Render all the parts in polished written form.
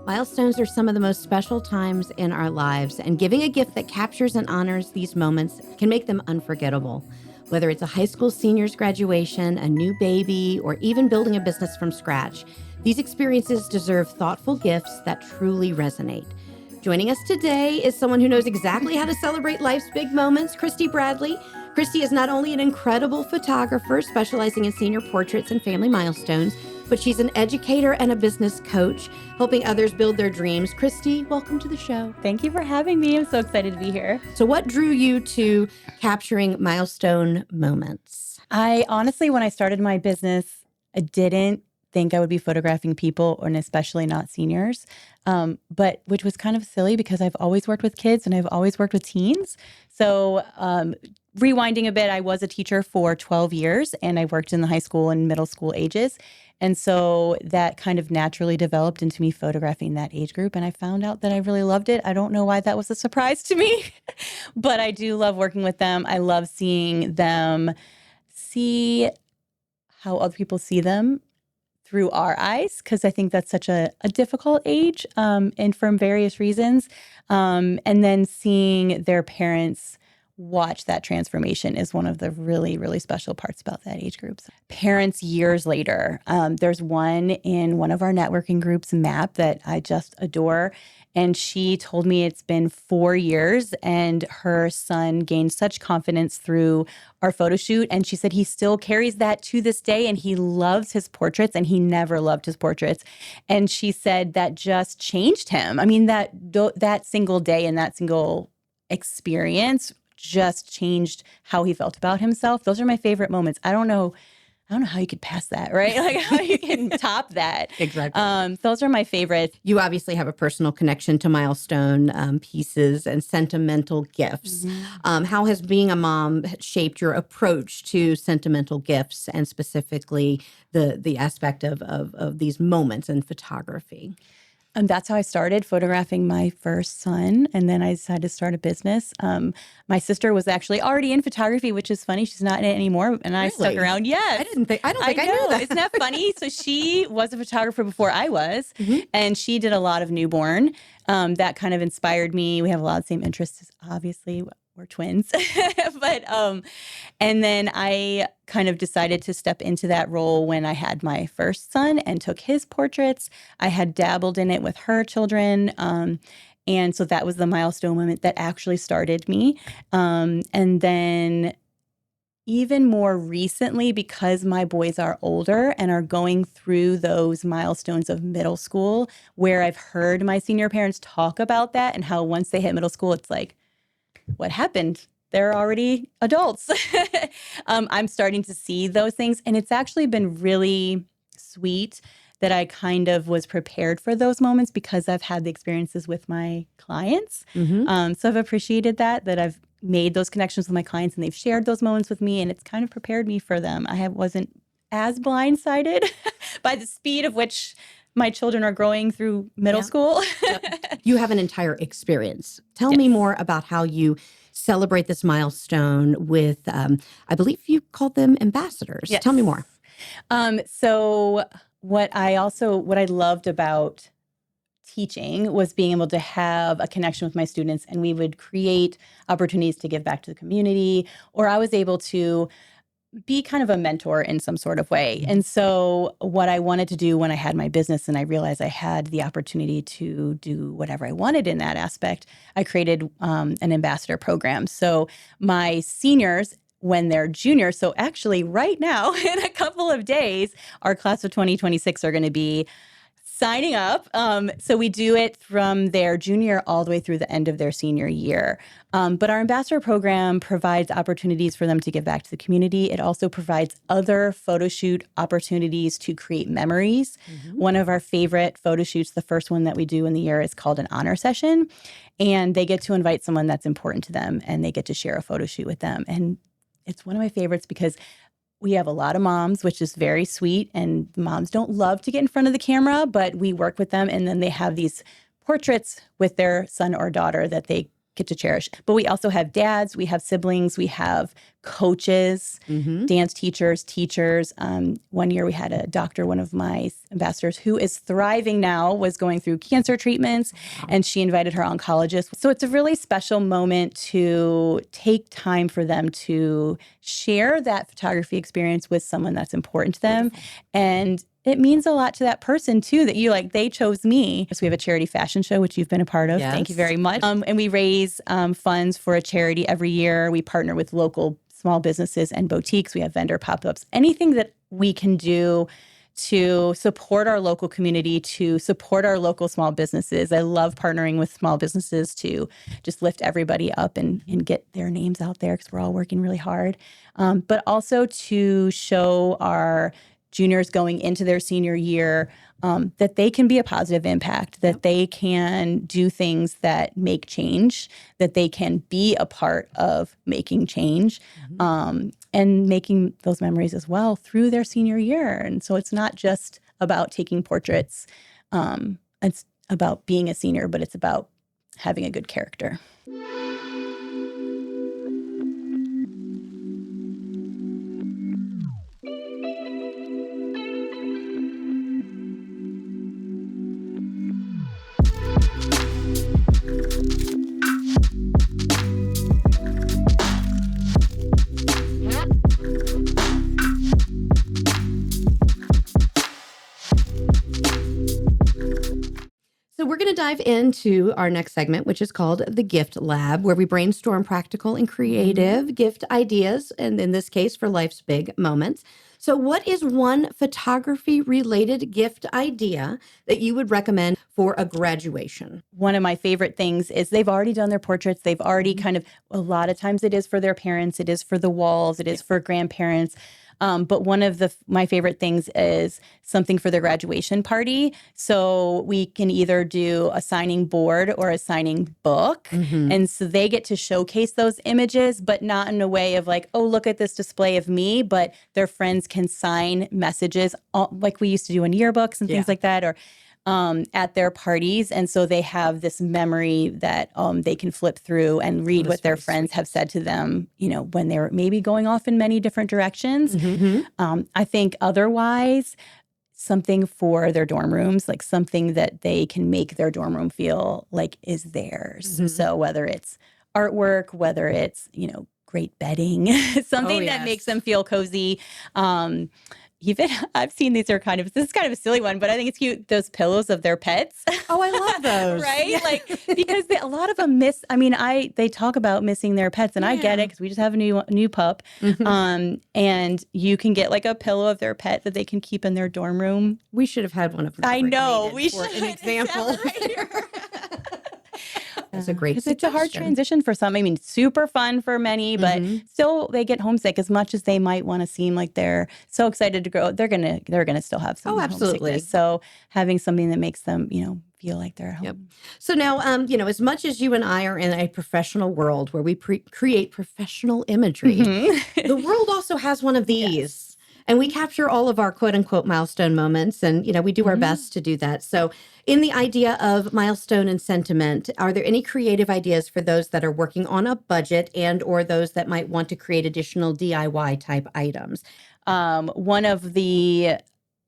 Milestones are some of the most special times in our lives, and giving a gift that captures and honors these moments can make them unforgettable. Whether it's a high school senior's graduation, a new baby, or even building a business from scratch, these experiences deserve thoughtful gifts that truly resonate. Joining us today is someone who knows exactly how to celebrate life's big moments, Kristie Bradley. Kristie is not only an incredible photographer specializing in senior portraits and family milestones, but she's an educator and a business coach, helping others build their dreams. Kristie, welcome to the show. Thank you for having me. I'm so excited to be here. So what drew you to capturing milestone moments? I honestly, when I started my business, I didn't think I would be photographing people, and especially not seniors, but which was kind of silly because I've always worked with kids and I've always worked with teens. So rewinding a bit, I was a teacher for 12 years and I worked in the high school and middle school ages. And so that kind of naturally developed into me photographing that age group. And I found out that I really loved it. I don't know why that was a surprise to me, but I do love working with them. I love seeing them see how other people see them through our eyes, because I think that's such a difficult age, and for various reasons. And then seeing their parents watch that transformation is one of the really, really special parts about that age group. Parents years later, there's one in one of our networking groups, MAP, that I just adore. And she told me it's been 4 years and her son gained such confidence through our photo shoot. And she said he still carries that to this day and he loves his portraits and he never loved his portraits. And she said that just changed him. I mean, that single day and that single experience just changed how he felt about himself. Those are my favorite moments. I don't know how you could pass that, right? Like how you can top that. Exactly. Those are my favorites. You obviously have a personal connection to milestone pieces and sentimental gifts. Mm-hmm. How has being a mom shaped your approach to sentimental gifts and specifically the aspect of these moments in photography? And that's how I started photographing my first son. And then I decided to start a business. My sister was actually already in photography, which is funny. She's not in it anymore. And I stuck around. Yes. I don't think I knew that. Isn't that funny? So she was a photographer before I was. Mm-hmm. And she did a lot of newborn. That kind of inspired me. We have a lot of the same interests, obviously. We're twins. But and then I kind of decided to step into that role when I had my first son and took his portraits. I had dabbled in it with her children. And so that was the milestone moment that actually started me. And then even more recently, because my boys are older and are going through those milestones of middle school, where I've heard my senior parents talk about that and how once they hit middle school, it's like, what happened? They're already adults. I'm starting to see those things. And it's actually been really sweet that I kind of was prepared for those moments because I've had the experiences with my clients. Mm-hmm. So I've appreciated that I've made those connections with my clients and they've shared those moments with me. And it's kind of prepared me for them. I wasn't as blindsided by the speed of which my children are growing through middle school. You have an entire experience. Tell me more about how you celebrate this milestone with, I believe you called them ambassadors. Yes. Tell me more. So what I loved about teaching was being able to have a connection with my students, and we would create opportunities to give back to the community, or I was able to be kind of a mentor in some sort of way. Mm-hmm. And so what I wanted to do when I had my business and I realized I had the opportunity to do whatever I wanted in that aspect, I created an ambassador program. So my seniors, when they're juniors, so actually right now in a couple of days, our class of 2026 are going to be signing up. So we do it from their junior all the way through the end of their senior year. But our ambassador program provides opportunities for them to give back to the community. It also provides other photo shoot opportunities to create memories. Mm-hmm. One of our favorite photo shoots, the first one that we do in the year, is called an honor session. And they get to invite someone that's important to them and they get to share a photo shoot with them. And it's one of my favorites because we have a lot of moms, which is very sweet, and moms don't love to get in front of the camera, but we work with them, and then they have these portraits with their son or daughter that they get to cherish. But we also have dads, we have siblings, we have coaches, dance teachers. One year we had a doctor, one of my ambassadors who is thriving now, was going through cancer treatments, and she invited her oncologist. So it's a really special moment to take time for them to share that photography experience with someone that's important to them. Beautiful. And it means a lot to that person too, that they chose me. So we have a charity fashion show, which you've been a part of. Yes. Thank you very much. And we raise funds for a charity every year. We partner with local small businesses and boutiques. We have vendor pop-ups, anything that we can do to support our local community, to support our local small businesses. I love partnering with small businesses to just lift everybody up and get their names out there, because we're all working really hard. But also to show our juniors going into their senior year that they can be a positive impact, that they can do things that make change, that they can be a part of making change, and making those memories as well through their senior year. And so it's not just about taking portraits. It's about being a senior, but it's about having a good character. So we're going to dive into our next segment, which is called the Gift Lab, where we brainstorm practical and creative gift ideas, and in this case, for life's big moments. So what is one photography-related gift idea that you would recommend for a graduation? One of my favorite things is they've already done their portraits. They've already a lot of times it is for their parents, it is for the walls, it is for grandparents. But one of my favorite things is something for their graduation party. So we can either do a signing board or a signing book. And so they get to showcase those images, but not in a way of oh, look at this display of me, but their friends can sign messages like we used to do in yearbooks and things like that, or at their parties. And so they have this memory that they can flip through and read what their friends have said to them, when they were maybe going off in many different directions. I think otherwise, something for their dorm rooms, like something that they can make their dorm room feel like is theirs. So whether it's artwork, whether it's, great bedding, something that makes them feel cozy. Even I've seen these are this is kind of a silly one, but I think it's cute. Those pillows of their pets. Oh, I love those. Right? Yeah. Because a lot of them they talk about missing their pets, and I get it because we just have a new pup. And you can get a pillow of their pet that they can keep in their dorm room. We should have had one of them. I know. We should. An example. That's a great suggestion. It's a hard transition for some. I mean, super fun for many, but still they get homesick as much as they might want to seem like they're so excited to go. They're gonna still have some homesickness. So having something that makes them, feel like they're at home. Yep. So now, as much as you and I are in a professional world where we create professional imagery, the world also has one of these. Yes. And we capture all of our quote unquote milestone moments. And, we do our best to do that. So in the idea of milestone and sentiment, are there any creative ideas for those that are working on a budget and or those that might want to create additional DIY type items? One of the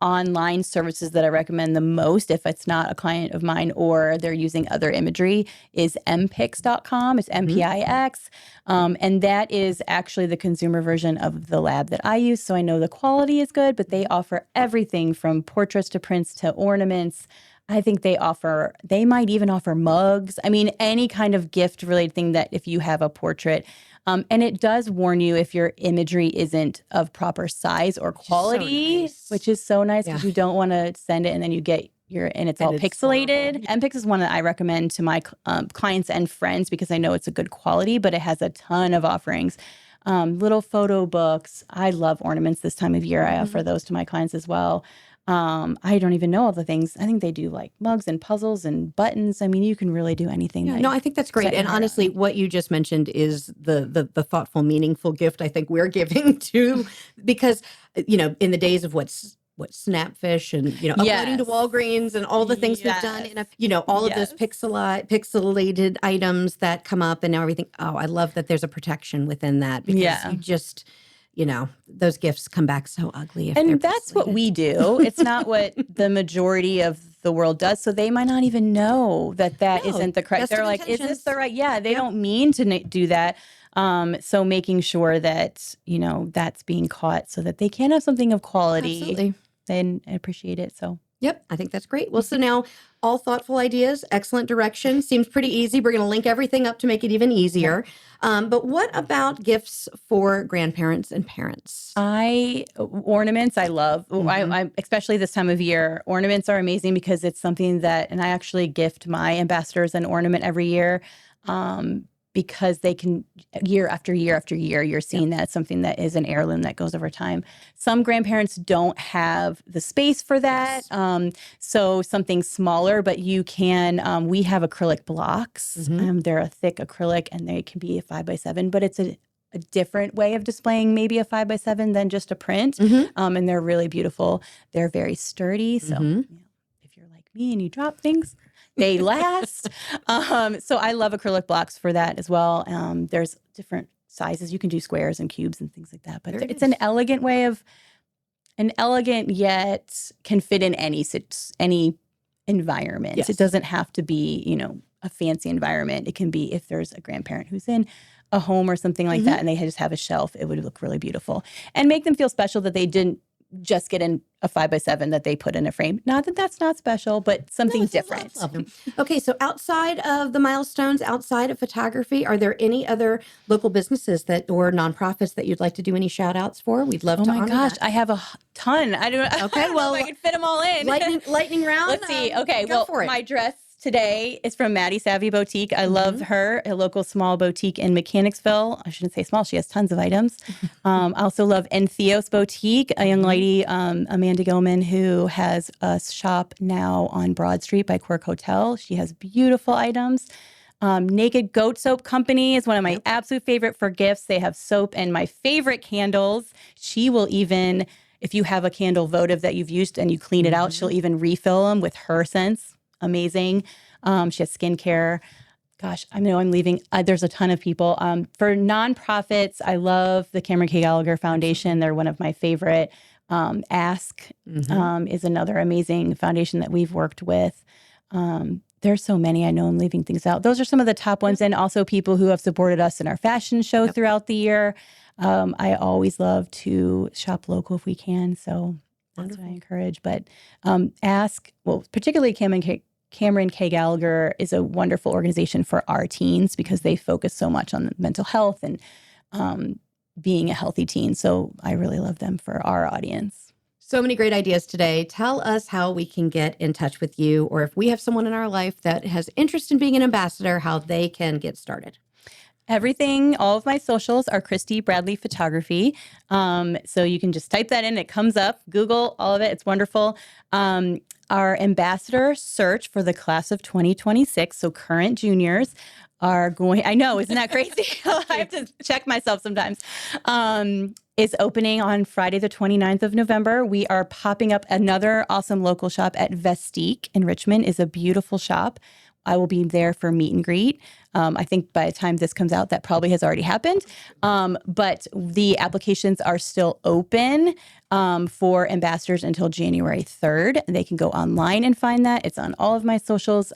online services that I recommend the most, if it's not a client of mine or they're using other imagery, is MPIX.com. It's MPIX. And that is actually the consumer version of the lab that I use. So I know the quality is good, but they offer everything from portraits to prints to ornaments. I think they might even offer mugs. I mean, any kind of gift related thing that if you have a portrait. And it does warn you if your imagery isn't of proper size or quality, which is so nice because you don't want to send it and then you get it's all pixelated. MPIX is one that I recommend to my clients and friends because I know it's a good quality, but it has a ton of offerings. Little photo books. I love ornaments this time of year. I offer those to my clients as well. I don't even know all the things. I think they do mugs and puzzles and buttons. I mean, you can really do anything. No, I think that's great. And honestly, what you just mentioned is the thoughtful, meaningful gift I think we're giving to, because, in the days of what's Snapfish and, uploading to Yes. Walgreens and all the things we've done in all of those Yes. pixelated items that come up and everything. Oh, I love that there's a protection within that because you just, those gifts come back so ugly. And that's what we do. It's not what the majority of the world does. So they might not even know that isn't the correct. They're like, is this the right? Yeah, they don't mean to do that. So making sure that, that's being caught so that they can have something of quality. Absolutely. And appreciate it. So. Yep, I think that's great. Well, so now all thoughtful ideas, excellent direction. Seems pretty easy. We're going to link everything up to make it even easier. But what about gifts for grandparents and parents? Ornaments, I love. I especially this time of year. Ornaments are amazing because it's something and I actually gift my ambassadors an ornament every year. Because they can, year after year after year, you're seeing that it's something that is an heirloom that goes over time. Some grandparents don't have the space for that. Yes. So something smaller, but you can, we have acrylic blocks. They're a thick acrylic and they can be a 5x7, but it's a different way of displaying maybe a 5x7 than just a print. And they're really beautiful. They're very sturdy. So if you're like me and you drop things, they last. So I love acrylic blocks for that as well. There's different sizes. You can do squares and cubes and things like that. But it's an elegant yet can fit in any environment. Yes. It doesn't have to be, a fancy environment. It can be if there's a grandparent who's in a home or something like that and they just have a shelf, it would look really beautiful. And make them feel special that they didn't just get in a 5x7 that they put in a frame. Not that that's not special, but something different. Okay, so outside of the Milestones, outside of photography, are there any other local businesses or nonprofits that you'd like to do any shout outs for? We'd love to honor that. Oh my gosh, I have a ton. I don't know if I can fit them all in. Lightning round? Let's see. Okay, my dress today is from MadiSavvy Boutique. I love her, a local small boutique in Mechanicsville. I shouldn't say small. She has tons of items. I also love Theos Boutique, a young lady, Amanda Gilman, who has a shop now on Broad Street by Quirk Hotel. She has beautiful items. Naked Goat Soap Company is one of my absolute favorite for gifts. They have soap and my favorite candles. She will even, if you have a candle votive that you've used and you clean it out, she'll even refill them with her scents. Amazing. She has skincare. Gosh, I know I'm leaving. There's a ton of people. For nonprofits, I love the Cameron K. Gallagher Foundation. They're one of my favorite. Ask is another amazing foundation that we've worked with. There's so many. I know I'm leaving things out. Those are some of the top ones. And also people who have supported us in our fashion show throughout the year. I always love to shop local if we can. So that's what I encourage. But particularly Cameron K. Gallagher is a wonderful organization for our teens because they focus so much on mental health and being a healthy teen. So I really love them for our audience. So many great ideas today. Tell us how we can get in touch with you, or if we have someone in our life that has interest in being an ambassador, how they can get started. Everything, all of my socials are Kristie Bradley Photography. So you can just type that in. It comes up. Google all of it. It's wonderful. Our ambassador search for the class of 2026, so current juniors, are going, I know, isn't that crazy? I have to check myself sometimes, is opening on Friday, the 29th of November. We are popping up another awesome local shop at Vestique in Richmond. Is a beautiful shop. I will be there for meet and greet. I think by the time this comes out, that probably has already happened. But the applications are still open for ambassadors until January 3rd. They can go online and find that. It's on all of my socials,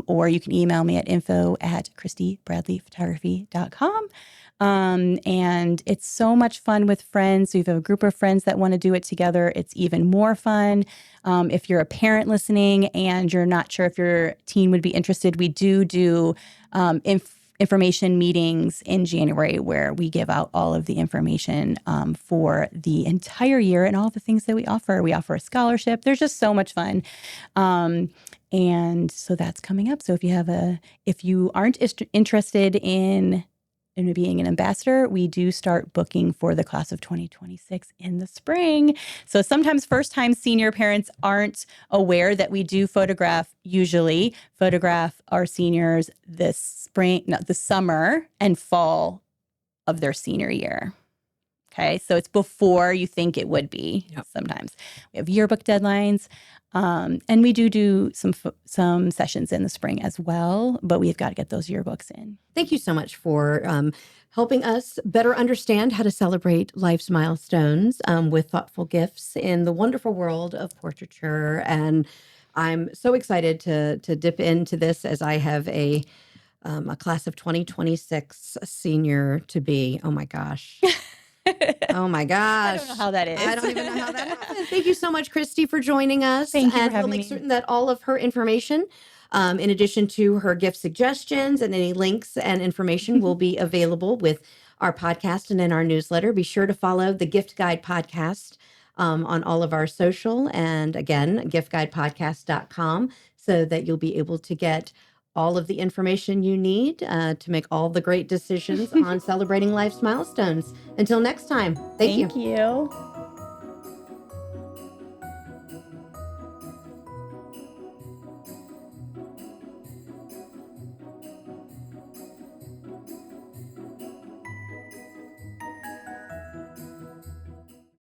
or you can email me at info@KristieBradleyPhotography.com. And it's so much fun with friends. So if you have a group of friends that want to do it together, it's even more fun. If you're a parent listening and you're not sure if your teen would be interested, we do information meetings in January where we give out all of the information for the entire year and all the things that we offer. We offer a scholarship. There's just so much fun. And so that's coming up. So if you aren't interested in being an ambassador, we do start booking for the class of 2026 in the spring. So sometimes first-time senior parents aren't aware that we do usually photograph our seniors the summer and fall of their senior year. Okay. So it's before you think it would be sometimes. We have yearbook deadlines. And we do some sessions in the spring as well, but we've got to get those yearbooks in. Thank you so much for helping us better understand how to celebrate life's milestones with thoughtful gifts in the wonderful world of portraiture. And I'm so excited to dip into this as I have a class of 2026 senior to be. Oh my gosh. Oh my gosh. I don't know how that is. I don't even know how that happened. Thank you so much, Kristie, for joining us. Thank you for and having we'll make me. certain that all of her information, in addition to her gift suggestions and any links and information, will be available with our podcast and in our newsletter. Be sure to follow the Gift Guide Podcast on all of our social, and again, giftguidepodcast.com, so that you'll be able to get all of the information you need to make all the great decisions on celebrating life's milestones. Until next time, thank you. Thank you.